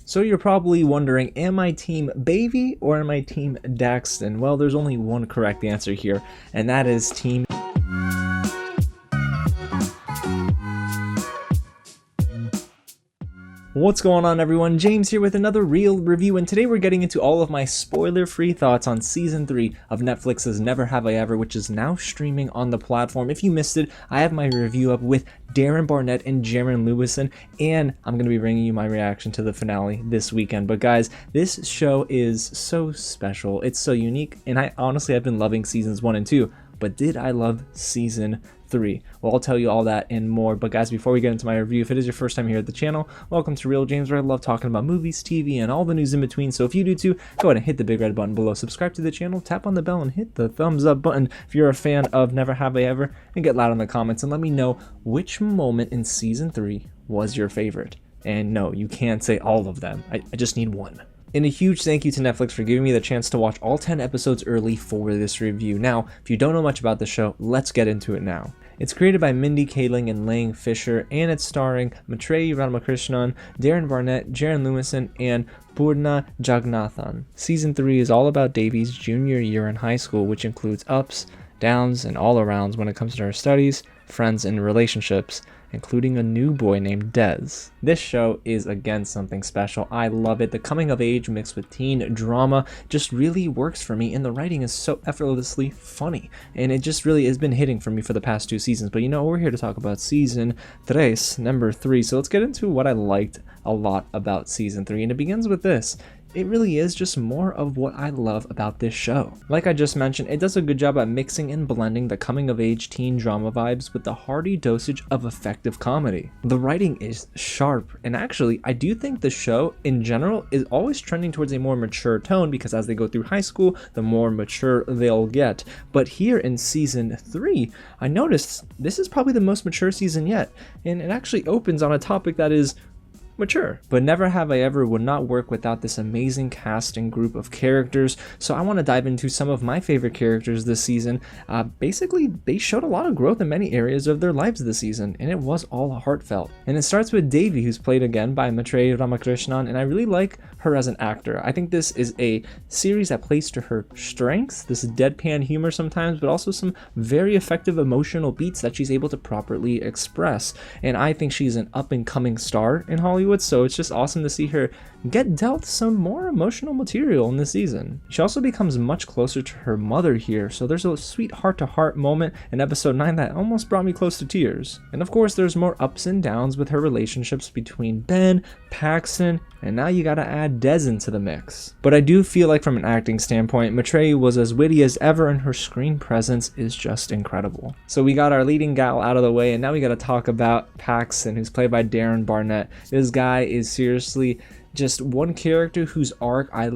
So you're probably wondering, am I team Devi or am I team Paxton? Well, there's only one correct answer here, and that is team. What's going on, everyone? James here with another real review, and today we're getting into all of my spoiler-free thoughts on Season 3 of Netflix's Never Have I Ever, which is now streaming on the platform. If you missed it, I have my review up with Darren, Barnet, and Jaren Lewison, and I'm going to be bringing you my reaction to the finale this weekend. But guys, this show is so special. It's so unique, and I've been loving Seasons 1 and 2, but did I love Season 3? Well, I'll tell you all that and more. But guys, before we get into my review, if it is your first time here at the channel, welcome to Real James, where I love talking about movies, TV, and all the news in between. So if you do too, go ahead and hit the big red button below, subscribe to the channel, tap on the bell, and hit the thumbs up button if you're a fan of Never Have I Ever, and get loud in the comments and let me know which moment in Season 3 was your favorite. And no, you can't say all of them. I just need one. And a huge thank you to Netflix for giving me the chance to watch all 10 episodes early for this review. Now, if you don't know much about the show, let's get into it now. It's created by Mindy, Kaling, and Lang Fisher, and it's starring Maitreyi, Ramakrishnan, Darren, Barnet, Jaren Lewison, and Poorna, Jagannathan. Season 3 is all about Devi's junior year in high school, which includes ups, downs, and all-arounds when it comes to her studies, friends, and relationships, including a new boy named Des. This show is again something special. I love it. The coming of age mixed with teen drama just really works for me, and the writing is so effortlessly funny, and it just really has been hitting for me for the past 2 seasons. But you know, we're here to talk about season 3, number 3. So let's get into what I liked a lot about season 3, and it begins with this. It really is just more of what I love about this show. Like I just mentioned, it does a good job at mixing and blending the coming-of-age teen drama vibes with the hearty dosage of effective comedy. The writing is sharp, and actually, I do think the show, in general, is always trending towards a more mature tone, because as they go through high school, the more mature they'll get. But here in Season 3, I noticed this is probably the most mature season yet, and it actually opens on a topic that is mature. But Never Have I Ever would not work without this amazing cast and group of characters, so I want to dive into some of my favorite characters this season. Basically, they showed a lot of growth in many areas of their lives this season, and it was all heartfelt. And it starts with Devi, who's played again by Maitreyi Ramakrishnan, and I really like her as an actor. I think this is a series that plays to her strengths, this deadpan humor sometimes, but also some very effective emotional beats that she's able to properly express. And I think she's an up-and-coming star in Hollywood, so it's just awesome to see her get dealt some more emotional material in this season. She also becomes much closer to her mother here, so there's a sweet heart-to-heart moment in episode 9 that almost brought me close to tears. And of course, there's more ups and downs with her relationships between Ben, Paxton, and now you gotta add Des into the mix. But I do feel like from an acting standpoint, Maitreyi was as witty as ever, and her screen presence is just incredible. So we got our leading gal out of the way, and now we gotta talk about Paxton, who's played by Darren Barnet. This guy is seriously just one character whose arc I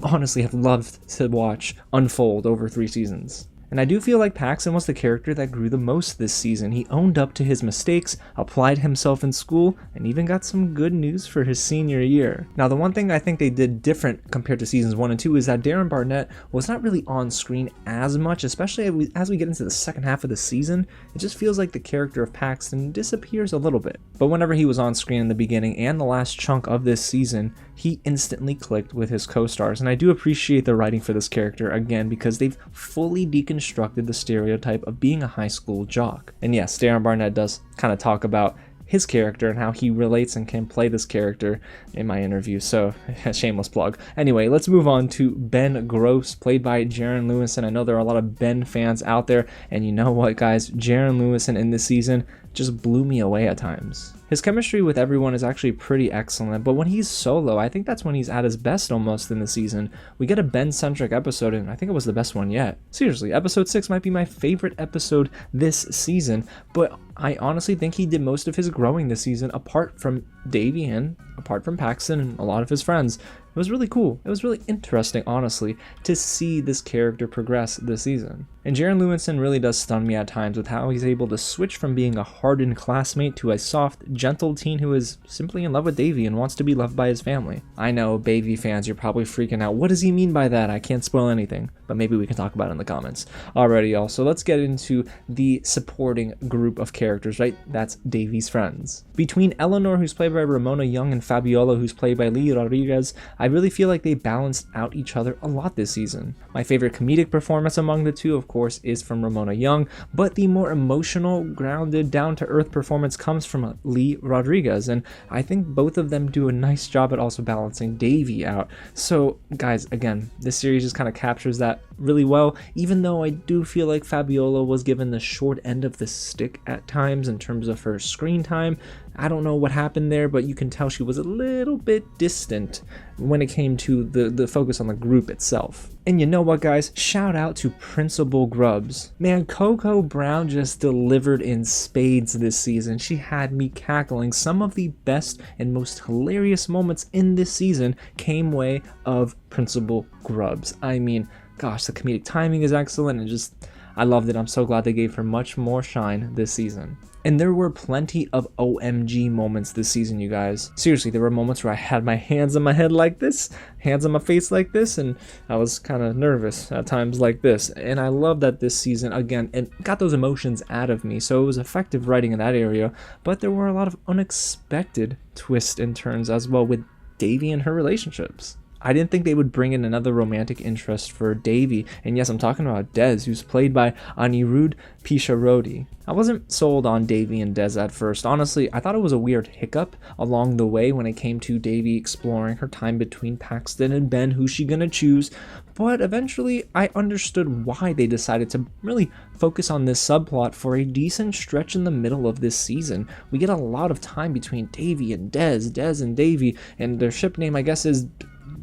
honestly have loved to watch unfold over 3 seasons. And I do feel like Paxton was the character that grew the most this season. He owned up to his mistakes, applied himself in school, and even got some good news for his senior year. Now, the one thing I think they did different compared to seasons 1 and 2 is that Darren Barnet was not really on screen as much, especially as we get into the second half of the season. It just feels like the character of Paxton disappears a little bit. But whenever he was on screen in the beginning and the last chunk of this season, he instantly clicked with his co-stars. And I do appreciate the writing for this character again, because they've fully deconstructed the stereotype of being a high school jock. And yes, Darren Barnet does kind of talk about his character and how he relates and can play this character in my interview, so shameless plug. Anyway, let's move on to Ben Gross, played by Jaren Lewison. I know there are a lot of Ben fans out there, and you know what, guys, Jaren Lewison in this season just blew me away at times. His chemistry with everyone is actually pretty excellent, but when he's solo, I think that's when he's at his best almost in the season. We get a Ben-centric episode, and I think it was the best one yet. Seriously, episode 6 might be my favorite episode this season, but I honestly think he did most of his growing this season apart from Devi and apart from Paxton and a lot of his friends. It was really cool. It was really interesting, honestly, to see this character progress this season. And Jaren Lewison really does stun me at times with how he's able to switch from being a hardened classmate to a soft, gentle teen who is simply in love with Devi and wants to be loved by his family. I know, Devi fans, you're probably freaking out. What does he mean by that? I can't spoil anything, but maybe we can talk about it in the comments. Alrighty, y'all, so let's get into the supporting group of characters, right? That's Devi's friends. Between Eleanor, who's played by Ramona Young, and Fabiola, who's played by Lee Rodriguez, I really feel like they balanced out each other a lot this season. My favorite comedic performance among the two, of course, is from Ramona Young, but the more emotional, grounded, down-to-earth performance comes from Lee Rodriguez, and I think both of them do a nice job at also balancing Devi out. So, guys, again, this series just kind of captures that really well, even though I do feel like Fabiola was given the short end of the stick at times in terms of her screen time. I don't know what happened there, but you can tell she was a little bit distant when it came to the focus on the group itself. And you know what, guys? Shout out to Principal Grubbs. Man, Coco Brown just delivered in spades this season. She had me cackling. Some of the best and most hilarious moments in this season came way of Principal Grubbs. I mean, gosh, the comedic timing is excellent, and I loved it. I'm so glad they gave her much more shine this season. And there were plenty of OMG moments this season, you guys. Seriously, there were moments where I had my hands on my head like this, hands on my face like this, and I was kind of nervous at times like this. And I love that this season, again, it got those emotions out of me, so it was effective writing in that area. But there were a lot of unexpected twists and turns as well with Devi and her relationships. I didn't think they would bring in another romantic interest for Devi, and yes, I'm talking about Des, who's played by Anirudh Pisharodi. I wasn't sold on Devi and Des at first. Honestly, I thought it was a weird hiccup along the way when it came to Devi exploring her time between Paxton and Ben, who's she gonna choose, but eventually I understood why they decided to really focus on this subplot for a decent stretch in the middle of this season. We get a lot of time between Devi and Des and Devi, and their ship name, I guess, is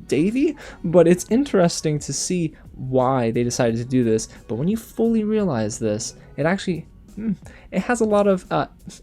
Devi, but it's interesting to see why they decided to do this. But when you fully realize this, it actually it has a lot of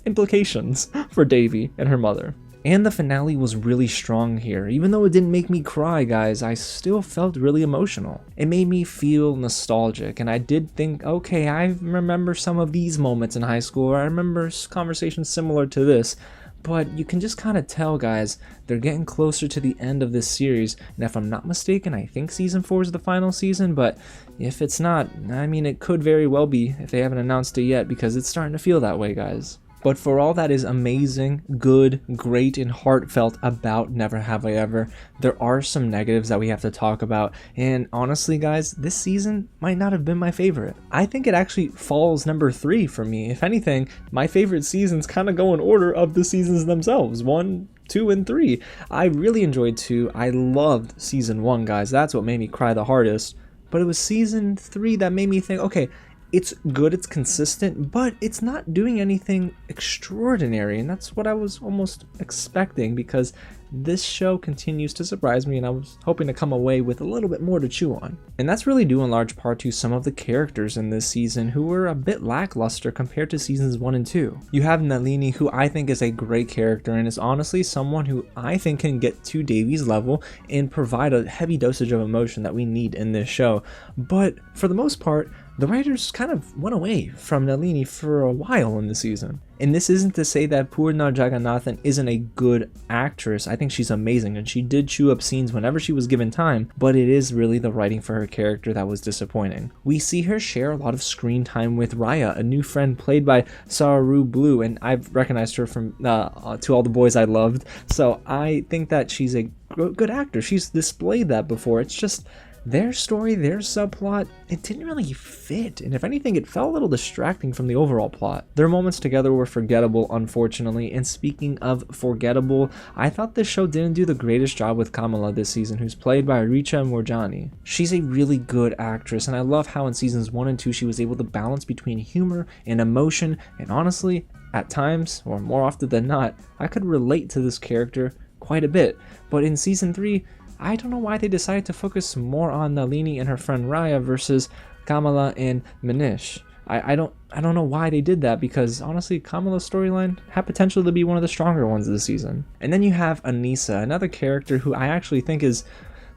implications for Devi and her mother. And the finale was really strong here. Even though it didn't make me cry, guys, I still felt really emotional. It made me feel nostalgic, and I did think, okay, I remember some of these moments in high school, or I remember conversations similar to this. But you can just kind of tell, guys, they're getting closer to the end of this series, and if I'm not mistaken, I think season 4 is the final season, but if it's not, I mean, it could very well be if they haven't announced it yet, because it's starting to feel that way, guys. But for all that is amazing, good, great, and heartfelt about Never Have I Ever, there are some negatives that we have to talk about. And honestly, guys, this season might not have been my favorite. I think it actually falls number 3 for me. If anything, my favorite seasons kind of go in order of the seasons themselves. 1, 2, and 3. I really enjoyed 2. I loved season 1, guys. That's what made me cry the hardest. But it was season 3 that made me think, okay, it's good, it's consistent, but it's not doing anything extraordinary, and that's what I was almost expecting, because this show continues to surprise me, and I was hoping to come away with a little bit more to chew on. And that's really due in large part to some of the characters in this season who were a bit lackluster compared to seasons 1 and 2. You have Nalini, who I think is a great character and is honestly someone who I think can get to Devi's level and provide a heavy dosage of emotion that we need in this show. But for the most part, the writers kind of went away from Nalini for a while in the season. And this isn't to say that Poorna Jagannathan isn't a good actress. I think she's amazing, and she did chew up scenes whenever she was given time, but it is really the writing for her character that was disappointing. We see her share a lot of screen time with Raya, a new friend played by Saru Blue, and I've recognized her from To All the Boys I Loved, so I think that she's a good actor. She's displayed that before. It's just their story, their subplot, it didn't really fit, and if anything, it felt a little distracting from the overall plot. Their moments together were forgettable, unfortunately, and speaking of forgettable, I thought this show didn't do the greatest job with Kamala this season, who's played by Richa Morjani. She's a really good actress, and I love how in seasons 1 and 2 she was able to balance between humor and emotion, and honestly, at times, or more often than not, I could relate to this character quite a bit. But in season 3, I don't know why they decided to focus more on Nalini and her friend Raya versus Kamala and Manish. I don't know why they did that, because honestly, Kamala's storyline had potential to be one of the stronger ones of the season. And then you have Anissa, another character who I actually think is,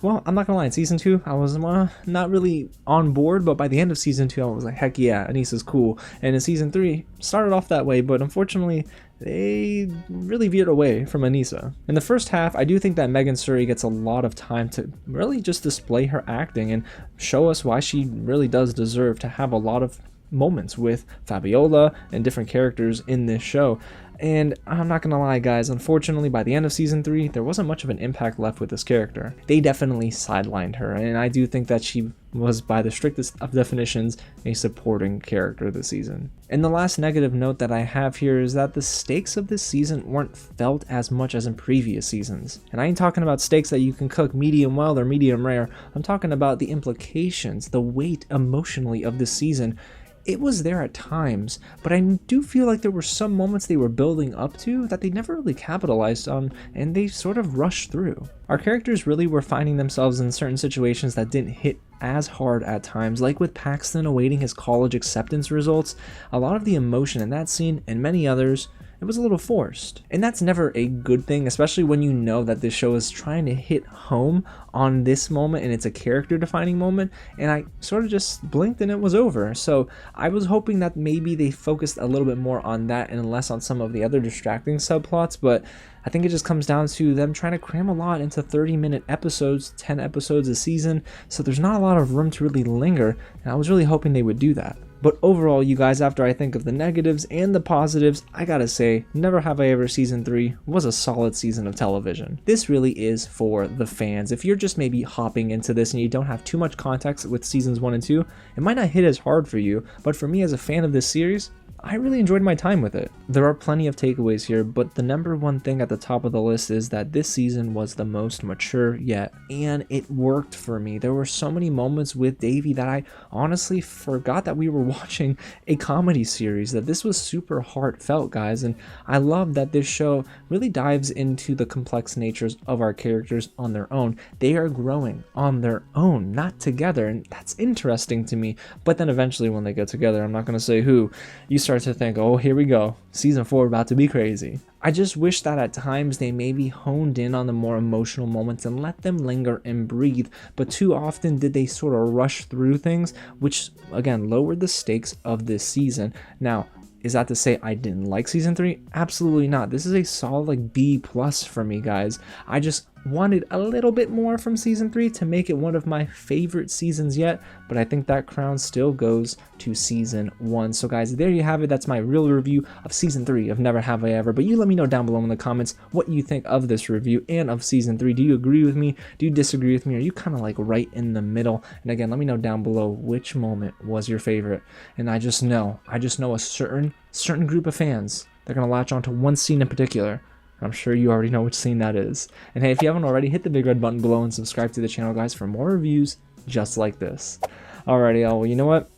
well, I'm not gonna lie, in season 2, I was not really on board, but by the end of season 2, I was like, heck yeah, Anissa's cool. And in season 3, started off that way, but unfortunately, they really veered away from Anissa. In the first half, I do think that Megan Suri gets a lot of time to really just display her acting and show us why she really does deserve to have a lot of moments with Fabiola and different characters in this show. And I'm not gonna lie, guys, unfortunately by the end of season 3 there wasn't much of an impact left with this character. They definitely sidelined her, and I do think that she was, by the strictest of definitions, a supporting character this season. And the last negative note that I have here is that the stakes of this season weren't felt as much as in previous seasons. And I ain't talking about steaks that you can cook medium well or medium rare. I'm talking about the implications, the weight emotionally of this season. It was there at times, but I do feel like there were some moments they were building up to that they never really capitalized on, and they sort of rushed through. Our characters really were finding themselves in certain situations that didn't hit as hard at times, like with Paxton awaiting his college acceptance results. A lot of the emotion in that scene, and many others, it was a little forced. And that's never a good thing, especially when you know that this show is trying to hit home on this moment and it's a character defining moment, and I sort of just blinked and it was over. So I was hoping that maybe they focused a little bit more on that and less on some of the other distracting subplots, but I think it just comes down to them trying to cram a lot into 30-minute episodes, 10 episodes a season, so there's not a lot of room to really linger, and I was really hoping they would do that. But overall, you guys, after I think of the negatives and the positives, I gotta say, Never Have I Ever Season 3 was a solid season of television. This really is for the fans. If you're just maybe hopping into this and you don't have too much context with seasons 1 and 2, it might not hit as hard for you, but for me as a fan of this series, I really enjoyed my time with it. There are plenty of takeaways here, but the number one thing at the top of the list is that this season was the most mature yet, and it worked for me. There were so many moments with Devi that I honestly forgot that we were watching a comedy series, that this was super heartfelt, guys, and I love that this show really dives into the complex natures of our characters on their own. They are growing on their own, not together, and that's interesting to me. But then eventually when they get together, I'm not going to say who, you start to think, oh, here we go, season 4 about to be crazy. I just wish that at times they maybe honed in on the more emotional moments and let them linger and breathe, but too often did they sort of rush through things, which again lowered the stakes of this season. Now, is that to say I didn't like season 3? Absolutely not. This is a solid like B+ for me, guys. I just wanted a little bit more from season 3 to make it one of my favorite seasons yet, but I think that crown still goes to season 1. So guys, there you have it. That's my real review of season 3 of Never Have I Ever. But you let me know down below in the comments what you think of this review and of season 3. Do you agree with me? Do you disagree with me? Are you kind of like right in the middle? And again, let me know down below which moment was your favorite. And I just know a certain group of fans, they're gonna latch onto one scene in particular. I'm sure you already know which scene that is. And hey, if you haven't already, hit the big red button below and subscribe to the channel, guys, for more reviews just like this. Alrighty, y'all. Well, you know what?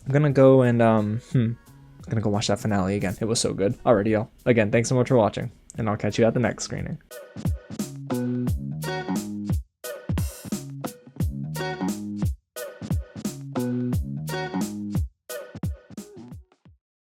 I'm gonna go and I'm gonna go watch that finale again. It was so good. Alrighty, y'all. Again, thanks so much for watching, and I'll catch you at the next screening.